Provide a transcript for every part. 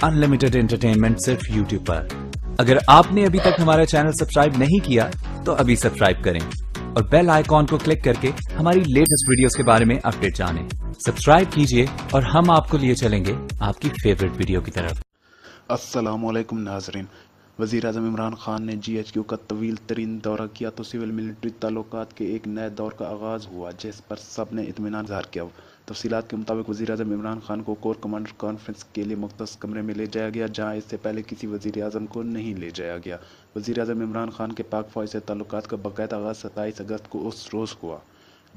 Unlimited entertainment सिर्फ YouTube पर। अगर आपने अभी तक हमारा चैनल सब्सक्राइब नहीं किया तो अभी सब्सक्राइब करें और बेल आइकॉन को क्लिक करके हमारी लेटेस्ट वीडियोस के बारे में अपडेट जानें। सब्सक्राइब कीजिए और हम आपको लिए चलेंगे आपकी फेवरेट वीडियो की तरफ। अस्सलामुअलैकुम नाजरीन। वज़ीर-ए-आज़म इमरान खान ने GHQ का तवील तरीन दौरा किया तो सिविल मिलिट्री ताल्लुकात के एक नए दौर का आगाज़ हुआ, जिस पर सब ने इत्मीनान ज़ाहिर किया। तफसीलात के मुताबिक वज़ीर-ए-आज़म इमरान खान को कोर कमांडर कॉन्फ्रेंस के लिए मुख्तस कमरे में ले जाया गया, जहां इससे पहले किसी वज़ीर-ए-आज़म को नहीं ले जाया गया। वज़ीर-ए-आज़म इमरान खान के पाक फ़ौज से ताल्लुकात का बाकायदा आगाज़ 27 अगस्त को उस रोज़ हुआ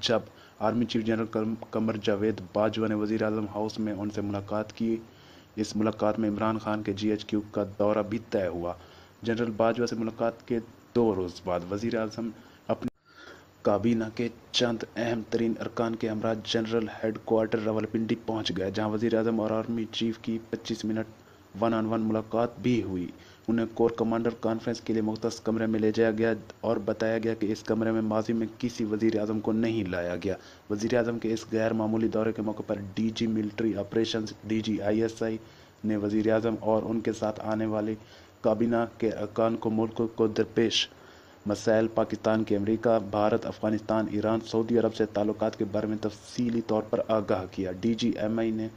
जब army chief general Qamar Javed Bajwa ने वज़ीर-ए-आज़म हाउस में उनसे मुलाकात की। इस मुलाकात में इमरान खान के GHQ का दौरा भी तय हुआ। जनरल बाजवा से मुलाकात के 2 रोज़ बाद वज़ीर-ए-आज़म अपनी काबीना के चंद अहम तरीन अरकान के हमरा जनरल हेड क्वार्टर रावलपिंडी पहुंच गए, जहां वज़ीर-ए-आज़म और आर्मी चीफ की 25 मिनट वन-ऑन-वन मुलाकात भी हुई। उन्हें कोर कमांडर कॉन्फ्रेंस के लिए मुख्तस कमरे में ले जाया गया और बताया गया कि इस कमरे में माजी में किसी वज़ीर-ए-आज़म को नहीं लाया गया। वज़ीर-ए-आज़म के इस गैर मामूली दौरे के मौके पर DG military operations DG ISI ने वज़ीर-ए-आज़म और उनके साथ आने वाले काबीना के अरकान को मुल्क को दरपेश मसाइल पाकिस्तान के America, Bharat, Afghanistan, Iran, Saudi Arab से ताल्लुकात के बारे में तफसीली तौर पर आगाह किया। DGMI ने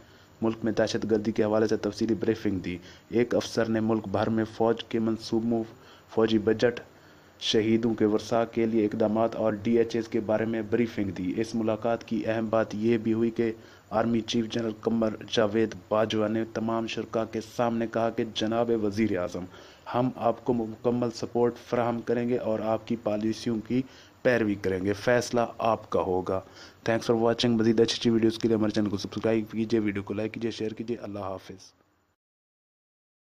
मुल्क में दहशत गर्दी के हवाले से तफसीली ब्रीफिंग दी। एक अफसर ने मुल्क भर में फ़ौज के मनसूबों, फ़ौजी बजट, शहीदों के वर्सा के लिए इक़दामात और DHS के बारे में ब्रीफिंग दी। इस मुलाकात की अहम बात यह भी हुई कि army chief general Qamar Javed Bajwa ने तमाम शुरका के सामने कहा कि जनाब वज़ीर-ए-आज़म, हम आपको मुकम्मल सपोर्ट फराहम करेंगे और आपकी पॉलिसियों की पैरवी करेंगे। फैसला आपका होगा। Thanks for watching. मज़ीद अच्छी वीडियोज़ के लिए हमारे चैनल को सब्सक्राइब कीजिए, वीडियो को लाइक कीजिए, शेयर कीजिए। अल्लाह हाफिज़।